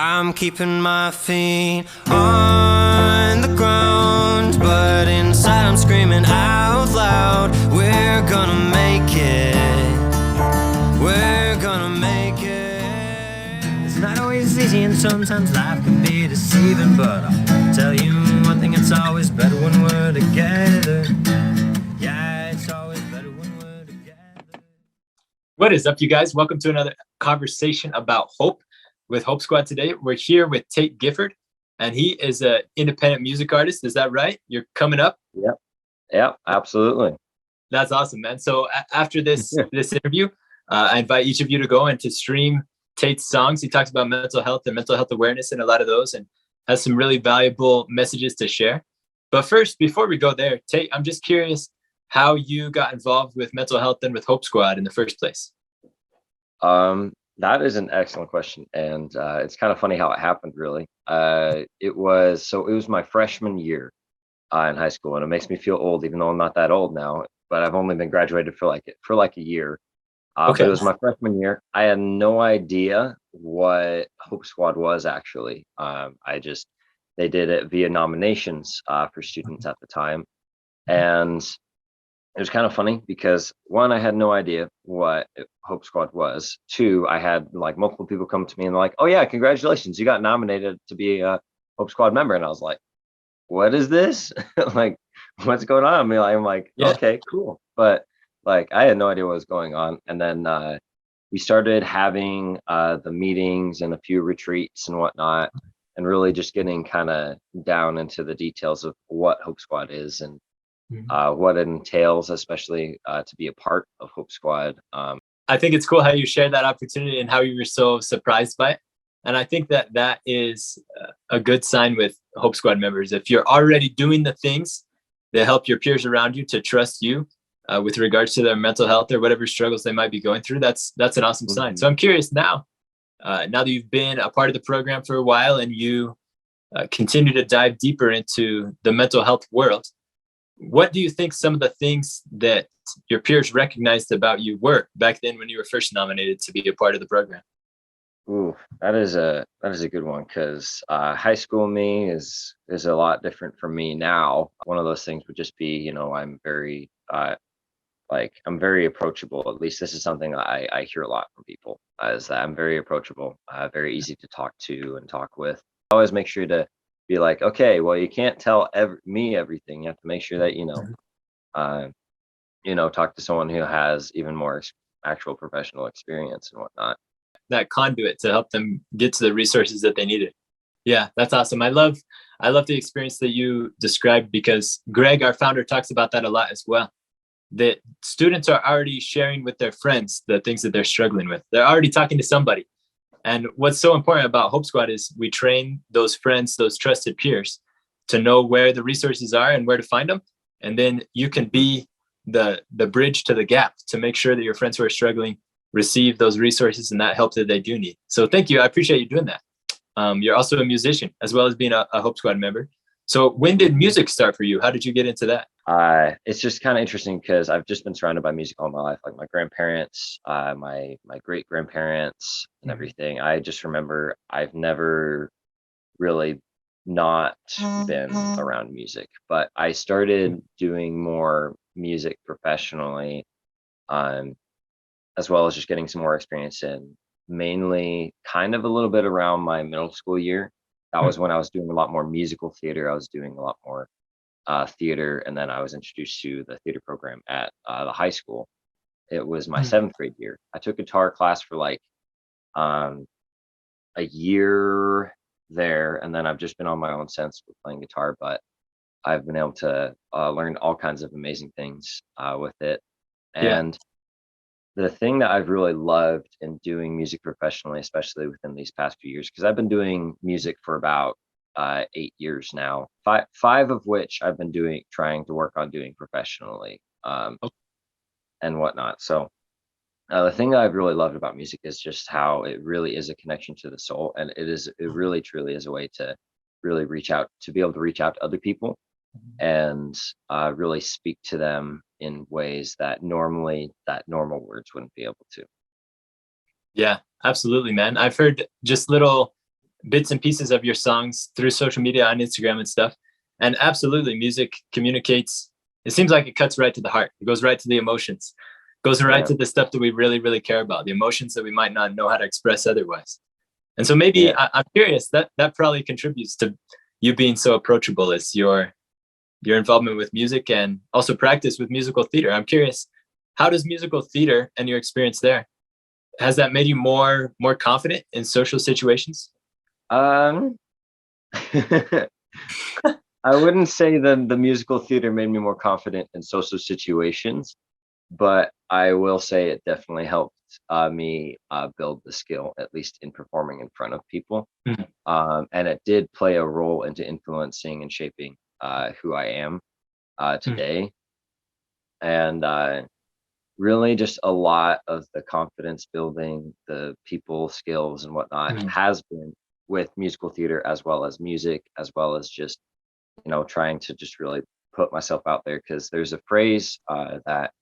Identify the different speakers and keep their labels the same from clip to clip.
Speaker 1: I'm keeping my feet on the ground, but inside I'm screaming out loud, we're gonna make it, we're gonna make it. It's not always easy and sometimes life can be deceiving, but I'll tell you one thing, it's always better when we're together. Yeah, it's always better when we're together.
Speaker 2: What is up, you guys? Welcome to another conversation about hope with Hope Squad. Today, we're here with Tate Gifford, and he is an independent music artist. Is that right? You're coming up?
Speaker 3: Yep, absolutely.
Speaker 2: That's awesome, man. So after this interview, I invite each of you to go and to stream Tate's songs. He talks about mental health and mental health awareness in a lot of those, and has some really valuable messages to share. But first, before we go there, Tate, I'm just curious how you got involved with mental health and with Hope Squad in the first place.
Speaker 3: That is an excellent question, and it's kind of funny how it happened. Really, it was my freshman year in high school, and it makes me feel old, even though I'm not that old now. But I've only been graduated for like a year.
Speaker 2: Okay.
Speaker 3: But it was my freshman year. I had no idea what Hope Squad was actually. They did it via nominations for students at the time, and it was kind of funny because one, I had no idea what Hope Squad was. Two, I had like multiple people come to me and they're like, "Oh yeah, congratulations, you got nominated to be a Hope Squad member." And I was like, "What is this? Like, what's going on?" I'm like,
Speaker 2: Yeah.
Speaker 3: "Okay, cool." But like, I had no idea what was going on. And then we started having the meetings and a few retreats and whatnot, and really just getting kind of down into the details of what Hope Squad is and what it entails, especially to be a part of Hope Squad.
Speaker 2: I think it's cool how you shared that opportunity and how you were so surprised by it. And I think that that is a good sign with Hope Squad members. If you're already doing the things that help your peers around you to trust you with regards to their mental health or whatever struggles they might be going through, that's an awesome sign. So I'm curious now that you've been a part of the program for a while and you continue to dive deeper into the mental health world, what do you think some of the things that your peers recognized about you were back then when you were first nominated to be a part of the program?
Speaker 3: Ooh, that is a good one, because high school me is a lot different from me now. One of those things would just be, I'm very I'm very approachable. At least this is something I hear a lot from people, is that I'm very approachable, very easy to talk to and talk with. I always make sure to be like, okay, well, you can't tell me everything. You have to make sure that talk to someone who has even more actual professional experience and whatnot.
Speaker 2: That conduit to help them get to the resources that they needed. Yeah, that's awesome. I love the experience that you described, because Greg, our founder, talks about that a lot as well. That students are already sharing with their friends the things that they're struggling with. They're already talking to somebody. And what's so important about Hope Squad is we train those friends, those trusted peers, to know where the resources are and where to find them. And then you can be the bridge to the gap to make sure that your friends who are struggling receive those resources and that help that they do need. So thank you. I appreciate you doing that. You're also a musician as well as being a Hope Squad member. So when did music start for you? How did you get into that?
Speaker 3: It's just kind of interesting because I've just been surrounded by music all my life, like my grandparents, my great grandparents and everything. I just remember I've never really not been around music, but I started doing more music professionally, as well as just getting some more experience in mainly kind of a little bit around my middle school year. That was when I was doing a lot more musical theater. I was doing a lot more theater, and then I was introduced to the theater program at the high school. It was my seventh grade year. I took guitar class for like a year there, and then I've just been on my own since with playing guitar. But I've been able to learn all kinds of amazing things with it. And the thing that I've really loved in doing music professionally, especially within these past few years, because I've been doing music for about 8 years now, five of which I've been trying to work on doing professionally, and whatnot. So the thing that I've really loved about music is just how it really is a connection to the soul, and it really truly is a way to really be able to reach out to other people and really speak to them in ways that normal words wouldn't be able to.
Speaker 2: Yeah, absolutely, man. I've heard just little bits and pieces of your songs through social media on Instagram and stuff. And absolutely, music communicates. It seems like it cuts right to the heart. It goes right to the emotions, goes right to the stuff that we really, really care about, the emotions that we might not know how to express otherwise. And so maybe I'm curious that probably contributes to you being so approachable, is your involvement with music and also practice with musical theater. I'm curious, how does musical theater and your experience there, has that made you more confident in social situations?
Speaker 3: Um, I wouldn't say that the musical theater made me more confident in social situations, but I will say it definitely helped me build the skill, at least in performing in front of people.
Speaker 2: Mhm.
Speaker 3: And it did play a role into influencing and shaping who I am today. And really just a lot of the confidence building, the people skills and whatnot
Speaker 2: Mhm.
Speaker 3: has been with musical theater, as well as music, as well as just, trying to just really put myself out there. Because there's a phrase that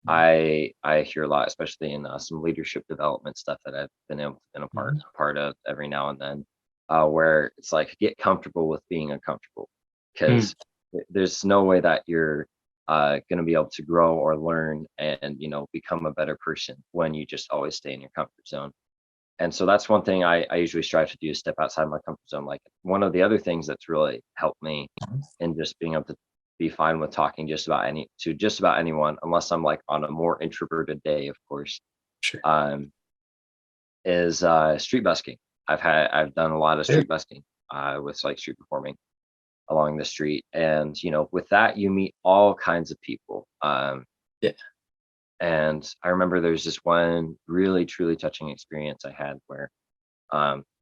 Speaker 3: I hear a lot, especially in some leadership development stuff that I've been able to been a part of every now and then, where it's like, get comfortable with being uncomfortable,
Speaker 2: Mhm.
Speaker 3: because there's no way that you're going to be able to grow or learn and become a better person when you just always stay in your comfort zone. And so that's one thing I usually strive to do, is step outside my comfort zone. Like, one of the other things that's really helped me in just being able to be fine with talking just about anyone, unless I'm like on a more introverted day, of course,
Speaker 2: Sure.
Speaker 3: is street busking. I've done a lot of street busking with like street performing along the street, and with that you meet all kinds of people.
Speaker 2: Yeah.
Speaker 3: And I remember there's this one really truly touching experience I had where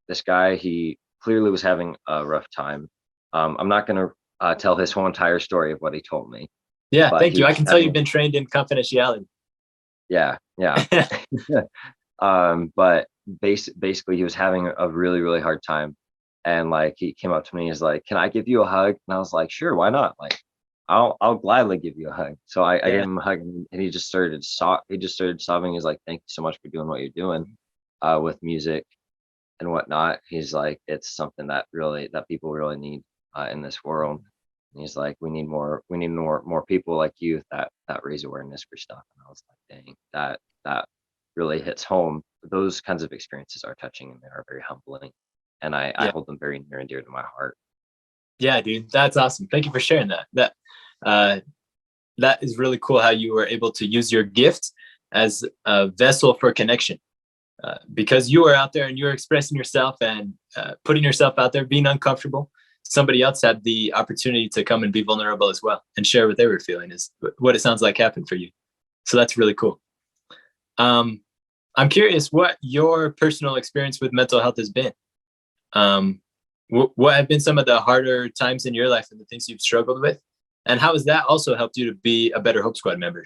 Speaker 3: this guy, he clearly was having a rough time. I'm not going to tell his whole entire story of what he told me,
Speaker 2: Yeah,
Speaker 3: but
Speaker 2: thank
Speaker 3: he
Speaker 2: you. I
Speaker 3: was
Speaker 2: can tell
Speaker 3: having,
Speaker 2: you've been trained in confidentiality.
Speaker 3: yeah, yeah. But basically, he was having a really, really hard time. And like, he came up to me, he's like, "Can I give you a hug?" And I was like, "Sure, why not? Like, I'll gladly give you a hug." So I gave
Speaker 2: Yeah.
Speaker 3: him a hug, and he just started sobbing. He's like, "Thank you so much for doing what you're doing with music and whatnot." He's like, "It's something that people really need in this world." And he's like, we need more people like you that raise awareness for stuff." And I was like, "Dang, that really hits home." Those kinds of experiences are touching, and they are very humbling, and I
Speaker 2: Yeah.
Speaker 3: hold them very near and dear to my heart.
Speaker 2: Yeah, dude. That's awesome. Thank you for sharing that. Uh that is really cool how you were able to use your gift as a vessel for connection. Because you were out there and you were expressing yourself and putting yourself out there, being uncomfortable. Somebody else had the opportunity to come and be vulnerable as well and share what they were feeling, is what it sounds like happened for you. So that's really cool. Um, I'm curious what your personal experience with mental health has been. Um, what have been some of the harder times in your life and the things you've struggled with? And how has that also helped you to be a better Hope Squad member?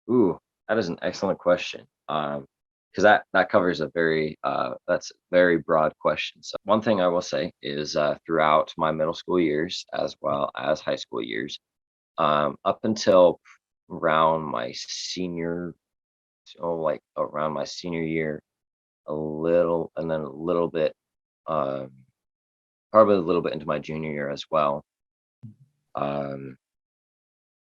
Speaker 3: Ooh, that is an excellent question. Because that covers that's a very broad question. So one thing I will say is, throughout my middle school years as well as high school years, up until around my senior, like around my senior year, a little, and then a little bit, um, probably a little bit into my junior year as well. Um,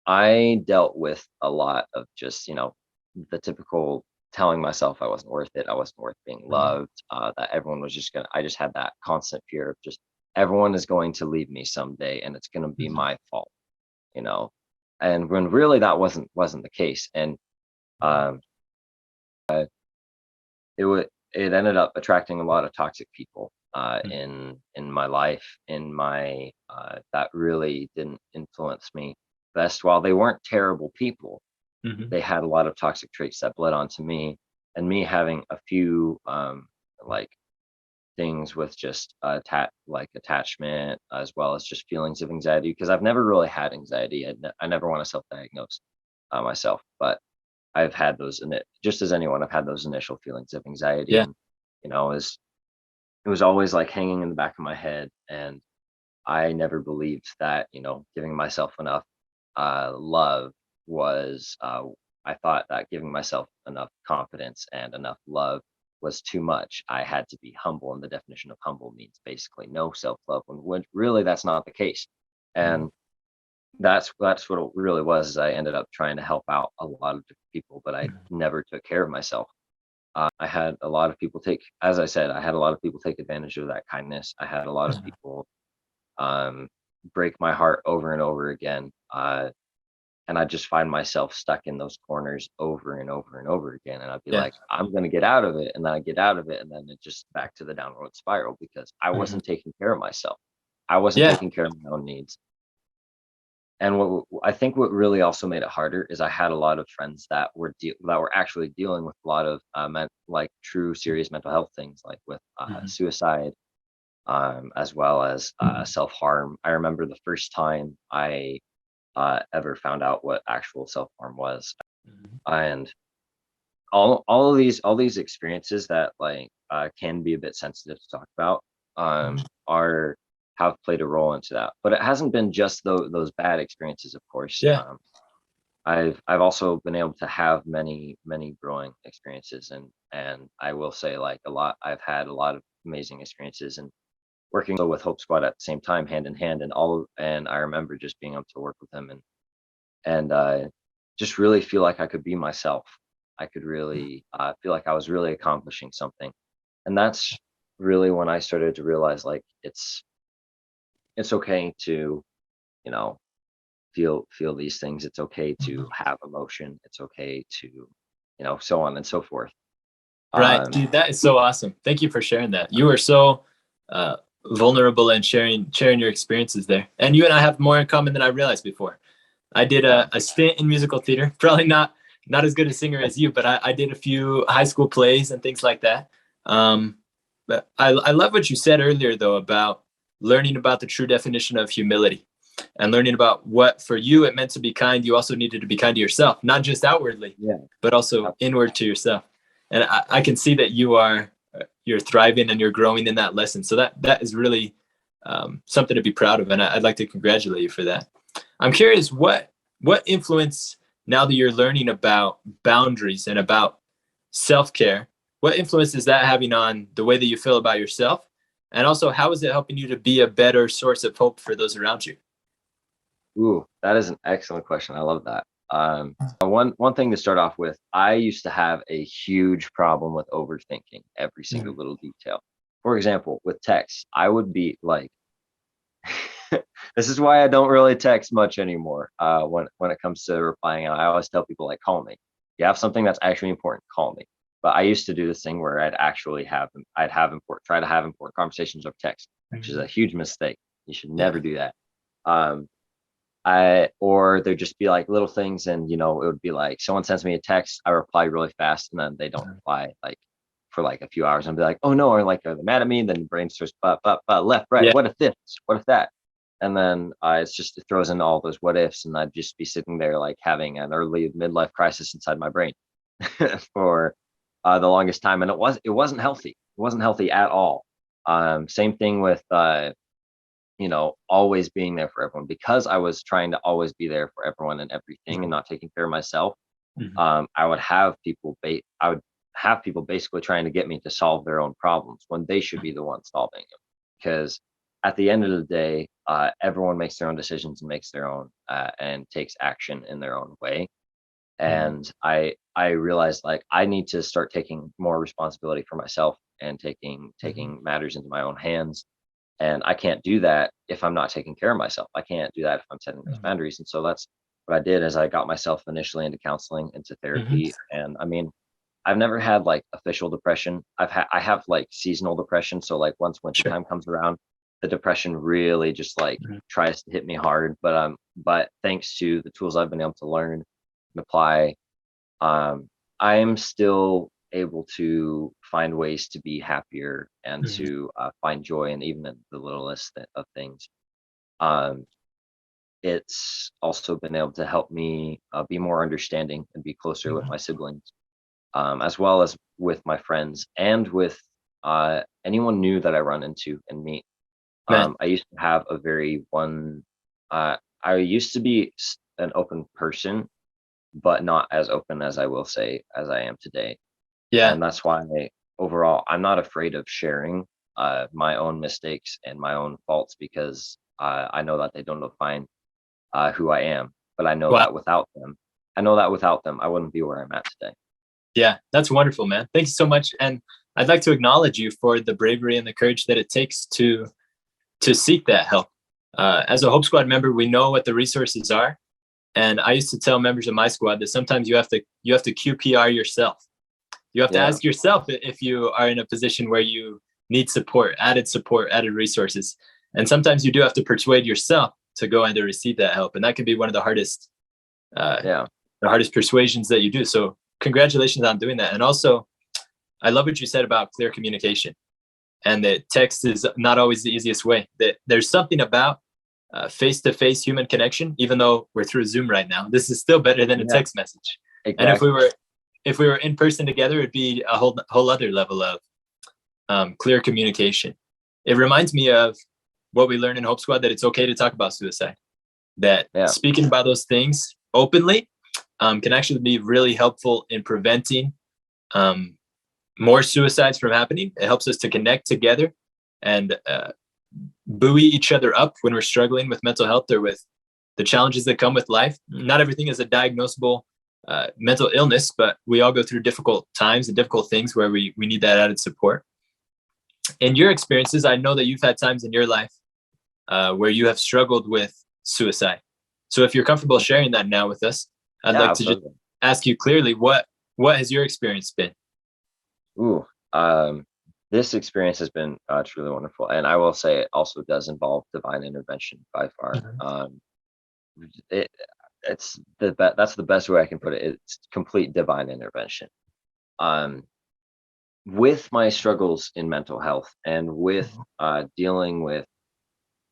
Speaker 3: I dealt with a lot of just, the typical telling myself I wasn't worth it, I wasn't worth being loved, that everyone was just gonna, I just had that constant fear of just everyone is going to leave me someday and it's gonna be
Speaker 2: Mhm.
Speaker 3: my fault, you know. And when really that wasn't the case. And um it ended up attracting a lot of toxic people in my life, in my that really didn't influence me best. While they weren't terrible people,
Speaker 2: Mhm.
Speaker 3: they had a lot of toxic traits that bled onto me, and me having a few like things with just like attachment, as well as just feelings of anxiety, because I've never really had anxiety. I never want to self-diagnose myself, but I've had those, and just as anyone, I've had those initial feelings of anxiety.
Speaker 2: Yeah.
Speaker 3: And it was always like hanging in the back of my head, and I never believed that, giving myself enough love was. I thought that giving myself enough confidence and enough love was too much. I had to be humble, and the definition of humble means basically no self-love, when really that's not the case. And that's what it really was, is I ended up trying to help out a lot of different people, but I never took care of myself. I had a lot of people as I said, I had a lot of people take advantage of that kindness. I had a lot of people break my heart over and over again. And I just find myself stuck in those corners over and over and over again. And I'd be
Speaker 2: Yeah.
Speaker 3: like, I'm going to get out of it. And then I get out of it. And then it just back to the downward spiral, because I wasn't taking care of myself. I wasn't
Speaker 2: Yeah.
Speaker 3: taking care of my own needs. And I think what really also made it harder is I had a lot of friends that were actually dealing with a lot of like true serious mental health things, like with suicide, as well as self-harm. I remember the first time I ever found out what actual self-harm was, and all of these experiences that like can be a bit sensitive to talk about are have played a role into that. But it hasn't been just those bad experiences, of course.
Speaker 2: Yeah.
Speaker 3: I've also been able to have many growing experiences, and I will say, like, I've had a lot of amazing experiences, and working with Hope Squad at the same time, hand in hand, and I remember just being able to work with them and just really feel like I could be myself. I could really feel like I was really accomplishing something, and that's really when I started to realize, like, it's okay to, you know, feel these things. It's okay to have emotion. It's okay to, so on and so forth.
Speaker 2: Right, dude, that is so awesome. Thank you for sharing that. You are so vulnerable and sharing your experiences there. And you and I have more in common than I realized before. I did a stint in musical theater. Probably not as good a singer as you, but I did a few high school plays and things like that. But I love what you said earlier, though, about learning about the true definition of humility and learning about what for you it meant to be kind. You also needed to be kind to yourself, not just outwardly, but also inward to yourself. And I can see that you're thriving and you're growing in that lesson. So that is really something to be proud of. And I'd like to congratulate you for that. I'm curious, what influence, now that you're learning about boundaries and about self-care, what influence is that having on the way that you feel about yourself? And also, how is it helping you to be a better source of hope for those around you?
Speaker 3: Ooh, that is an excellent question. I love that. One thing to start off with, I used to have a huge problem with overthinking every single little detail. For example, with text, I would be like, this is why I don't really text much anymore. When it comes to replying, I always tell people, like, call me. You have something that's actually important, call me. But I used to do this thing where try to have important conversations over text, which is a huge mistake. You should never do that. Or there'd just be like little things, and it would be like someone sends me a text, I reply really fast, and then they don't reply like for like a few hours, and I'd be like, oh no, or like, are they mad at me? And then your brain starts but left, right, what if this, what if that? And then it throws in all those what ifs, and I'd just be sitting there like having an early midlife crisis inside my brain for the longest time, and it wasn't healthy. It wasn't healthy at all. Same thing with always being there for everyone, because I was trying to always be there for everyone and everything and not taking care of myself. I would have people basically trying to get me to solve their own problems when they should be the ones solving them. Because at the end of the day, everyone makes their own decisions and makes their own and takes action in their own way. And I realized, like, I need to start taking more responsibility for myself and taking matters into my own hands. And I can't do that if I'm not taking care of myself. I can't do that if I'm setting those boundaries. And so that's what I did, is I got myself initially into counseling, into therapy. And I mean, I've never had like official depression. I have like seasonal depression. So like once wintertime comes around, the depression really just like tries to hit me hard. But thanks to the tools I've been able to learn and apply, I'm still able to find ways to be happier and to find joy, and even in the littlest of things. It's also been able to help me be more understanding and be closer with my siblings, as well as with my friends and with anyone new that I run into and meet. I used to have I used to be an open person, but not as open as I will say as I am today.
Speaker 2: Yeah.
Speaker 3: And that's why overall, I'm not afraid of sharing my own mistakes and my own faults, because I know that they don't define who I am. But I know
Speaker 2: Wow.
Speaker 3: that without them, I wouldn't be where I'm at today.
Speaker 2: Yeah, that's wonderful, man. Thank you so much. And I'd like to acknowledge you for the bravery and the courage that it takes to seek that help. As a Hope Squad member, we know what the resources are. And I used to tell members of my squad that sometimes you have to QPR yourself. You have to
Speaker 3: Yeah.
Speaker 2: ask yourself if you are in a position where you need support, added resources. And sometimes you do have to persuade yourself to go and to receive that help. And that can be one of the hardest persuasions that you do. So congratulations on doing that. And also, I love what you said about clear communication, and that text is not always the easiest way. That there's something about face-to-face human connection, even though we're through Zoom right now. This is still better than a text message.
Speaker 3: Exactly.
Speaker 2: And if we were in person together, it'd be a whole other level of clear communication. It reminds me of what we learned in Hope Squad, that it's okay to talk about suicide. That speaking about those things openly can actually be really helpful in preventing more suicides from happening. It helps us to connect together and buoy each other up when we're struggling with mental health or with the challenges that come with life. Not everything is a diagnosable mental illness, but we all go through difficult times and difficult things where we need that added support. In your experiences, I know that you've had times in your life where you have struggled with suicide. So if you're comfortable sharing that now with us, I'd like to just ask you clearly, what has your experience been?
Speaker 3: Ooh, this experience has been truly wonderful, and I will say it also does involve divine intervention by far. That's the best way I can put it. It's complete divine intervention. With my struggles in mental health, and with dealing with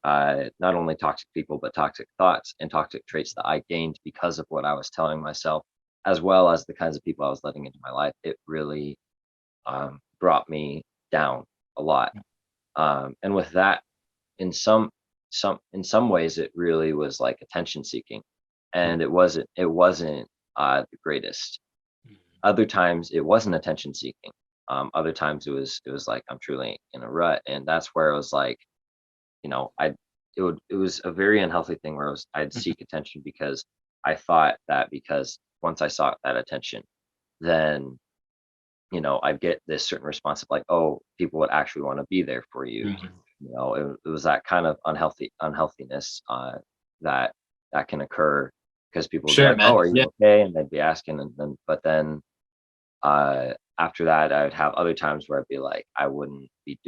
Speaker 3: not only toxic people, but toxic thoughts and toxic traits that I gained because of what I was telling myself, as well as the kinds of people I was letting into my life, it really brought me down a lot. And with that, in some ways, it really was like attention seeking, and it wasn't the greatest. Other times it wasn't attention seeking. Other times it was like I'm truly in a rut, and that's where it was like, it was a very unhealthy thing where I'd seek attention, because I thought that because once I sought that attention, then I'd get this certain response of like, oh, people would actually want to be there for you. It was that kind of unhealthiness that can occur, because people would be like, oh, are you okay? And they'd be asking, but then after that, I would have other times where I'd be like, I wouldn't be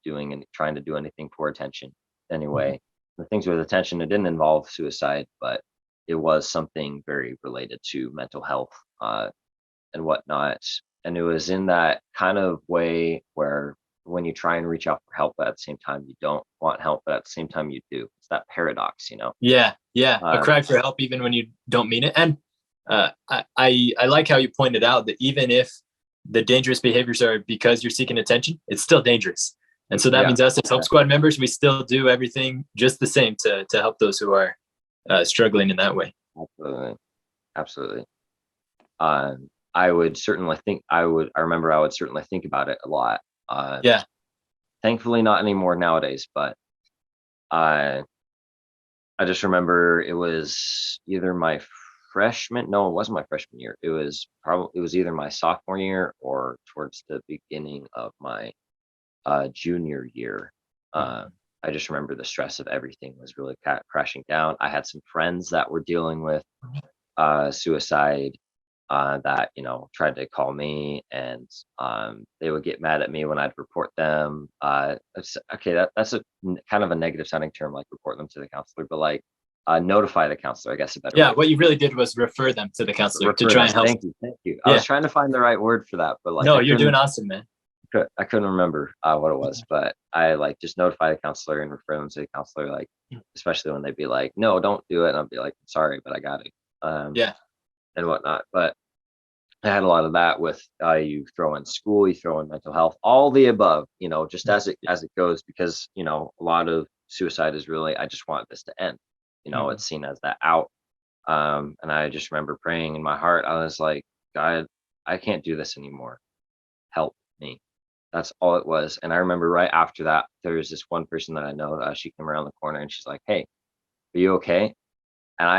Speaker 3: doing and trying to do anything for attention anyway. The things with attention, it didn't involve suicide, but it was something very related to mental health and whatnot. And it was in that kind of way where when you try and reach out for help, but at the same time you don't want help, but at the same time you do. It's that paradox,
Speaker 2: Yeah. A cry for help even when you don't mean it. And I like how you pointed out that even if the dangerous behaviors are because you're seeking attention, it's still dangerous. And so that means us as Hope Squad members, we still do everything just the same to help those who are struggling in that way.
Speaker 3: Absolutely. I would certainly I remember I would certainly think about it a lot. Thankfully not anymore nowadays, but I just remember it was either my it wasn't my freshman year. It was either my sophomore year or towards the beginning of my junior year. I just remember the stress of everything was really crashing down. I had some friends that were dealing with suicide that tried to call me, and they would get mad at me when I'd report them. That's a kind of a negative sounding term, like report them to the counselor, but like notify the counselor, I guess.
Speaker 2: What you really did was refer them to the counselor to try and help.
Speaker 3: Thank you. I was trying to find the right word for that, but like,
Speaker 2: no, you're doing awesome, man.
Speaker 3: I couldn't remember what it was, but I like just notify the counselor and refer them to the counselor, like especially when they'd be like, no, don't do it, and I'd be like, sorry, but I got it. And whatnot. But I had a lot of that with you throw in school, you throw in mental health, all the above, just as it goes, because a lot of suicide is really, I just want this to end. It's seen as that out. And I just remember praying in my heart, I was like, God, I can't do this anymore. Help. That's all it was. And I remember right after that, there was this one person that I know, she came around the corner and she's like, "Hey, are you okay?" And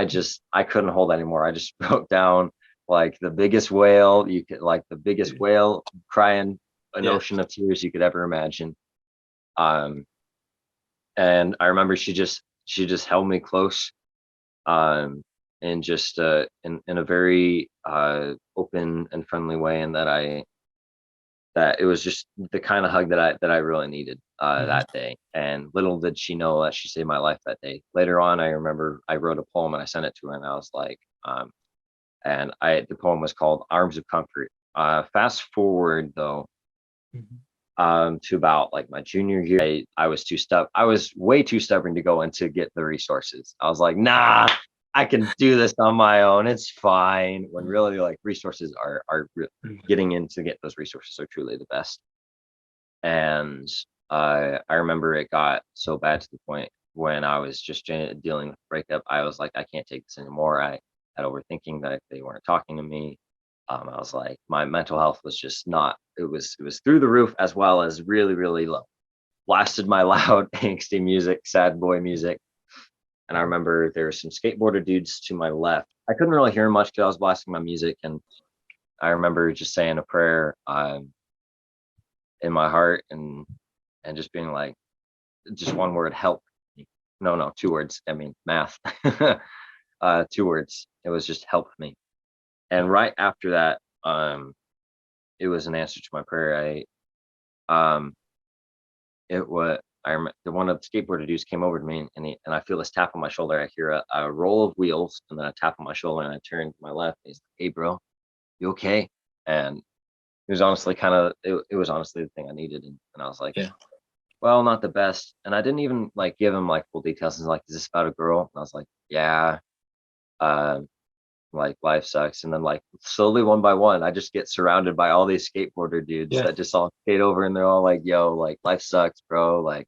Speaker 3: I couldn't hold anymore. I just broke down like the biggest whale you could, like the biggest whale crying an
Speaker 2: Yeah.
Speaker 3: ocean of tears you could ever imagine. Um, and I remember she just held me close, um, and just in a very open and friendly way, and that it was just the kind of hug that I really needed
Speaker 2: Mhm.
Speaker 3: that day. And little did she know that she saved my life that day. Later on, I remember I wrote a poem and I sent it to her, and I was like, and the poem was called "Arms of Comfort." Fast forward though,
Speaker 2: Mhm.
Speaker 3: to about like my junior year, I was I was way too stubborn to go and to get the resources. I was like, nah, I can do this on my own. It's fine. When really like resources getting in to get those resources are truly the best. And I remember it got so bad to the point when I was just dealing with breakup. I was like, I can't take this anymore. I had overthinking that if they weren't talking to me, I was like, my mental health was just not. It was through the roof as well as really really low. Blasted my loud angsty music, sad boy music, and I remember there were some skateboarder dudes to my left. I couldn't really hear much because I was blasting my music, and I remember just saying a prayer in my heart and just being like, just one word, help me. No, two words. I mean, math. 2 words. It was just help me. And right after that, it was an answer to my prayer. Um, it was. I remember the one of the skateboarder dudes came over to me and I feel this tap on my shoulder. I hear a roll of wheels and then a tap on my shoulder and I turn to my left. And he's like, "Hey, bro, you okay?" And it was honestly it was honestly the thing I needed. And I was like,
Speaker 2: Yeah.
Speaker 3: well, not the best. And I didn't even like give him like full details. He's like, "Is this about a girl?" And I was like, "Yeah." Um, like life sucks. And then like slowly one by one, I just get surrounded by all these skateboarder dudes
Speaker 2: Yeah.
Speaker 3: that just all skate over and they're all like, "Yo, like life sucks, bro. Like,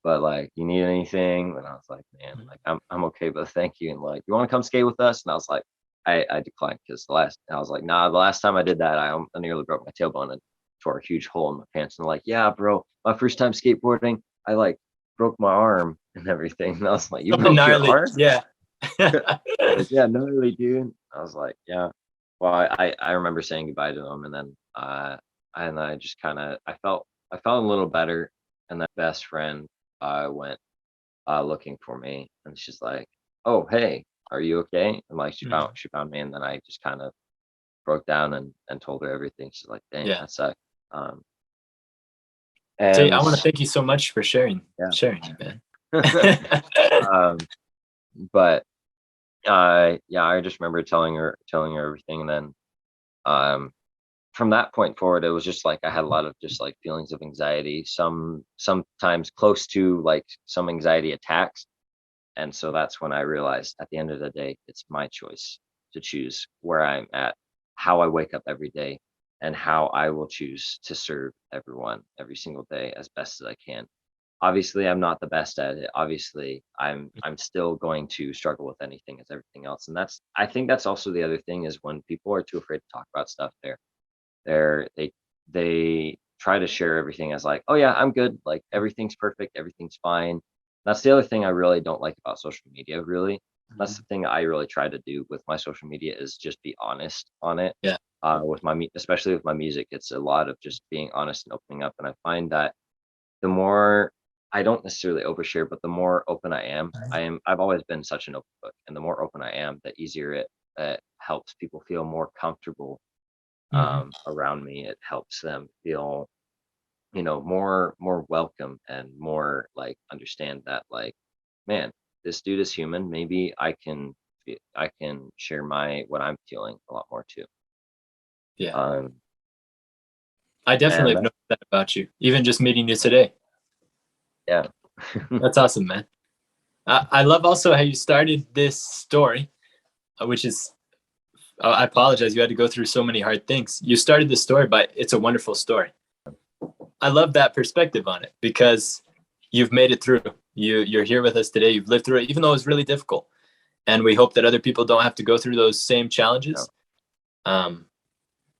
Speaker 3: but like you need anything?" And I was like, "Man,
Speaker 2: Mhm.
Speaker 3: like I'm okay, but thank you." And like, "You want to come skate with us?" And I was like, I declined because I was like, "Nah, the last time I did that, I nearly broke my tailbone and tore a huge hole in my pants." And they're like, "Yeah, bro, my first time skateboarding, I like broke my arm and everything." And I was like, "You
Speaker 2: Something
Speaker 3: broke your
Speaker 2: gnarly.
Speaker 3: arm?"
Speaker 2: Yeah.
Speaker 3: Like, "Yeah, no, really, dude." I was like, "Yeah." Well, I remember saying goodbye to them, and I just kind of I felt a little better, and that best friend went looking for me, and she's like, "Oh, hey, are you okay?" And like
Speaker 2: Mhm.
Speaker 3: she found me, and then I just kind of broke down and told her everything. She's like, "Dang,
Speaker 2: Yeah.
Speaker 3: that sucked." Um,
Speaker 2: Tate,
Speaker 3: and
Speaker 2: I want to thank you so much for
Speaker 3: yeah,
Speaker 2: sharing it, man.
Speaker 3: um, but yeah, I just remember telling her everything, and then um, from that point forward, it was just like I had a lot of just like feelings of anxiety, sometimes close to like some anxiety attacks. And so that's when I realized at the end of the day, it's my choice to choose where I'm at, how I wake up every day, and how I will choose to serve everyone every single day as best as I can. Obviously, I'm not the best at it. Obviously, I'm still going to struggle with anything as everything else. And I think that's also the other thing is when people are too afraid to talk about stuff, they're they try to share everything as like, "Oh yeah, I'm good. Like everything's perfect, everything's fine." That's the other thing I really don't like about social media, really. That's
Speaker 2: Mhm.
Speaker 3: the thing I really try to do with my social media is just be honest on it.
Speaker 2: Yeah.
Speaker 3: With especially with my music, it's a lot of just being honest and opening up. And I find that the more I don't necessarily overshare, but the more open I've always been such an open book. And the more open I am, the easier it helps people feel more comfortable
Speaker 2: Mhm.
Speaker 3: around me. It helps them feel, more welcome and more like understand that like, man, this dude is human. Maybe I can share my what I'm feeling a lot more too.
Speaker 2: Yeah.
Speaker 3: Um,
Speaker 2: I definitely
Speaker 3: and
Speaker 2: have noticed that about you, even just meeting you today.
Speaker 3: yeah,
Speaker 2: That's awesome, man. I love also how you started this story, which is, I apologize, you had to go through so many hard things. You started this story, but it's a wonderful story. I love that perspective on it because you've made it through. You're here with us today. You've lived through it, even though it was really difficult. And we hope that other people don't have to go through those same
Speaker 3: yeah,
Speaker 2: challenges. Um,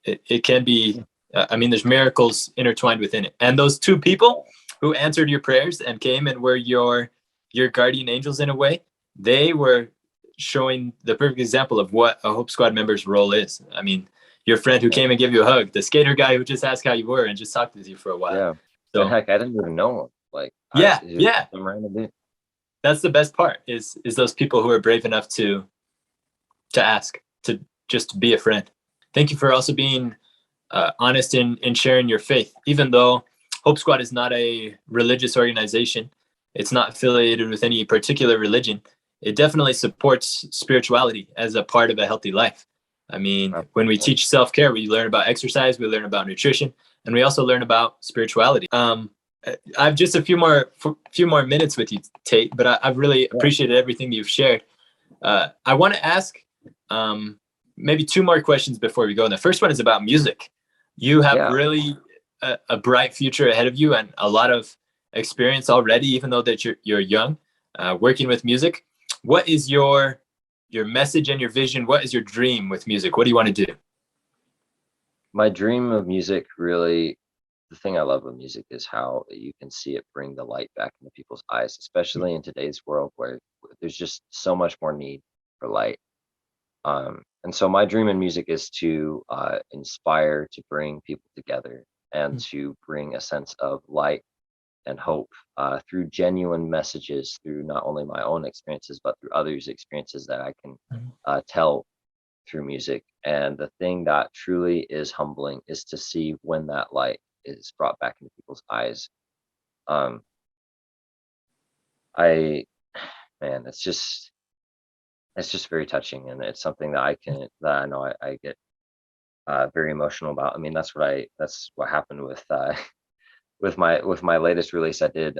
Speaker 2: it can be I mean, there's miracles intertwined within it. And those two people who answered your prayers and came and were your guardian angels in a way, they were showing the perfect example of what a Hope Squad member's role is. I mean, your friend who came and gave you a hug, the skater guy who just asked how you were and just talked with you for a while.
Speaker 3: Yeah.
Speaker 2: So
Speaker 3: And heck, I didn't even know him. Like,
Speaker 2: yeah,
Speaker 3: he was
Speaker 2: yeah.
Speaker 3: some random dude.
Speaker 2: That's the best part is those people who are brave enough to ask, to just be a friend. Thank you for also being honest in sharing your faith. Even though Hope Squad is not a religious organization, it's not affiliated with any particular religion, it definitely supports spirituality as a part of a healthy life. I mean, when we teach self-care, we learn about exercise, we learn about nutrition, and we also learn about spirituality. I've just a few more minutes with you, Tate, but I've really appreciated everything you've shared. I want to ask maybe two more questions before we go. And the first one is about music. You have really a bright future ahead of you and a lot of experience already, even though that you're young, working with music. What is your message and your vision? What is your dream with music? What do you want to do?
Speaker 3: My dream of music, really, the thing I love with music is how you can see it bring the light back into people's eyes, especially in today's world where there's just so much more need for light. And so my dream in music is to inspire, to bring people together, and to bring a sense of light and hope through genuine messages, through not only my own experiences, but through others' experiences that I can tell through music. And the thing that truly is humbling is to see when that light is brought back into people's eyes. Man, it's just very touching, and it's something that I know I get very emotional about. I mean, that's what happened with with my latest release I did,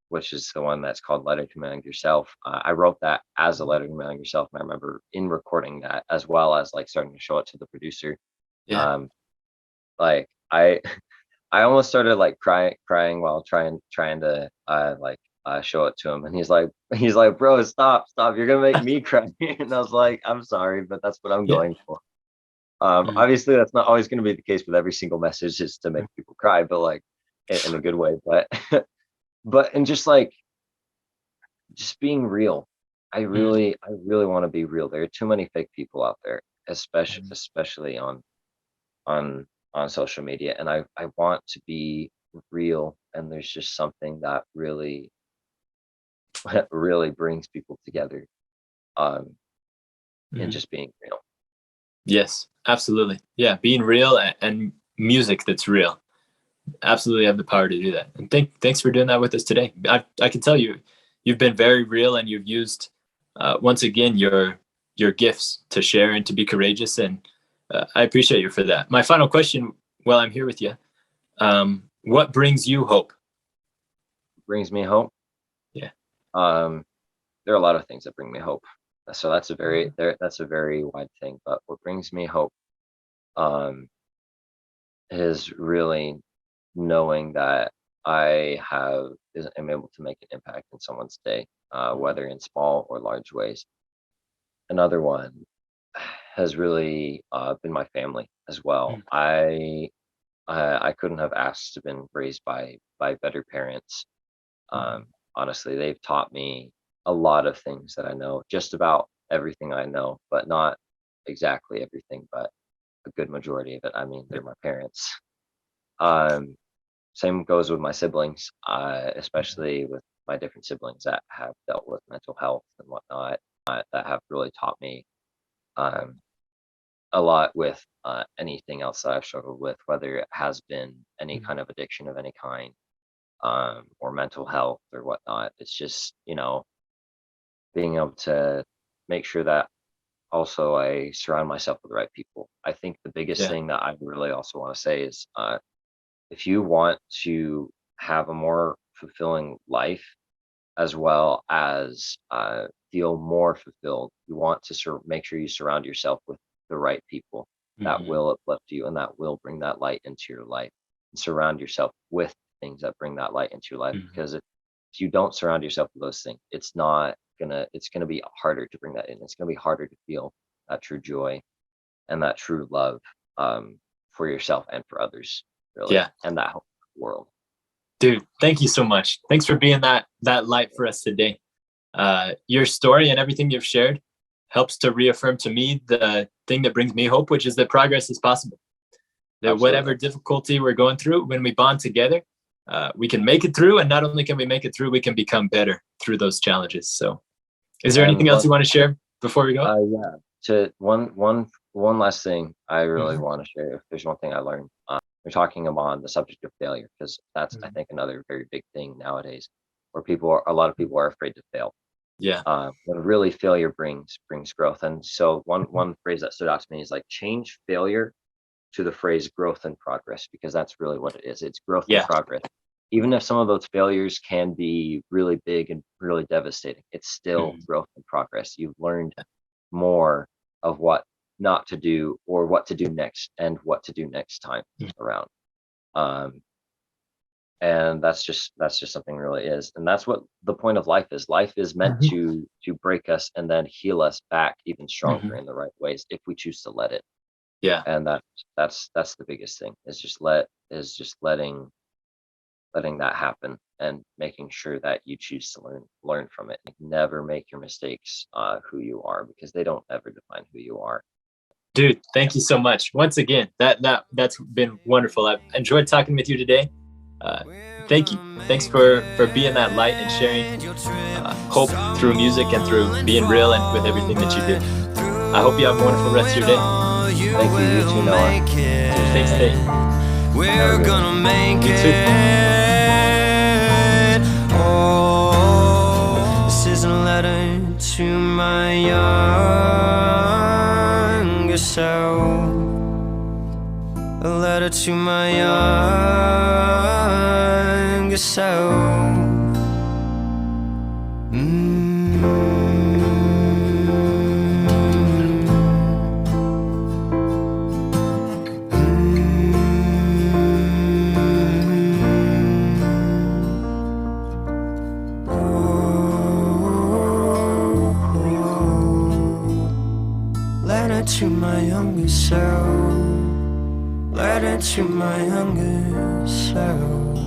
Speaker 3: which is the one that's called Letter to My Younger Self. I wrote that as a letter to my younger self, and I remember in recording that, as well as like starting to show it to the producer.
Speaker 2: Yeah.
Speaker 3: Like I I almost started like crying while trying to show it to him, and he's like, bro, stop, you're gonna make me cry. And I was like, I'm sorry, but that's what I'm going for. Obviously that's not always going to be the case with every single message, is to make people cry, but like in a good way. But but and just being real. I really want to be real. There are too many fake people out there, especially on social media, and I want to be real. And there's just something that really really brings people together in just being real.
Speaker 2: Yes, absolutely. Yeah, being real and music that's real. Absolutely have the power to do that. And thanks for doing that with us today. I can tell you've been very real, and you've used once again your gifts to share and to be courageous, and I appreciate you for that. My final question while I'm here with you, what brings you hope?
Speaker 3: Brings me hope?
Speaker 2: Yeah.
Speaker 3: There are a lot of things that bring me hope. So that's a very wide thing. But what brings me hope is really knowing that am able to make an impact in someone's day, whether in small or large ways. Another one has really been my family as well. I couldn't have asked to have been raised by better parents. Honestly, they've taught me a lot of things that I know, just about everything I know, but not exactly everything, but a good majority of it. I mean, they're my parents. Same goes with my siblings, especially with my different siblings that have dealt with mental health and whatnot, that have really taught me a lot with anything else that I've struggled with, whether it has been any kind of addiction of any kind, or mental health or whatnot. It's just, being able to make sure that also I surround myself with the right people. I think the biggest thing that I really also want to say is, if you want to have a more fulfilling life, as well as feel more fulfilled, you want to make sure you surround yourself with the right people that will uplift you and that will bring that light into your life. And surround yourself with things that bring that light into your life, because if you don't surround yourself with those things, it's gonna be harder to bring that in. It's gonna be harder to feel that true joy and that true love for yourself and for others, really.
Speaker 2: Yeah.
Speaker 3: And that whole world.
Speaker 2: Dude, thank you so much. Thanks for being that light for us today. Your story and everything you've shared helps to reaffirm to me the thing that brings me hope, which is that progress is possible. That
Speaker 3: Absolutely.
Speaker 2: whatever difficulty we're going through, when we bond together, we can make it through. And not only can we make it through, we can become better through those challenges. So is there anything else you want to share before we go?
Speaker 3: Yeah. To one last thing I really want to share. If there's one thing I learned, we're talking about the subject of failure, because that's I think another very big thing nowadays, where a lot of people are afraid to fail.
Speaker 2: Yeah.
Speaker 3: When really failure brings growth. And so one phrase that stood out to me is like, change failure to the phrase growth and progress, because that's really what it is. It's growth and progress. Even if some of those failures can be really big and really devastating, it's still growth and progress. You've learned more of what not to do, or what to do next, and what to do next time around. And that's just something really is. And that's what the point of life is. Life is meant to break us and then heal us back even stronger in the right ways, if we choose to let it.
Speaker 2: Yeah.
Speaker 3: And that's the biggest thing, is just letting that happen, and making sure that you choose to learn from it. Never make your mistakes who you are, because they don't ever define who you are.
Speaker 2: Dude, thank you so much. Once again, that's been wonderful. I've enjoyed talking with you today. Thank you. Thanks for being that light and sharing hope through music and through being real and with everything that you do. I hope you have a wonderful rest of your day.
Speaker 3: Thank you. You too, Noah.
Speaker 2: Thanks, Tate.
Speaker 1: We're gonna make
Speaker 2: You too.
Speaker 1: it. Oh, this is a letter to my younger self. A letter to my younger self. Letter to my younger self. Letter to my younger self.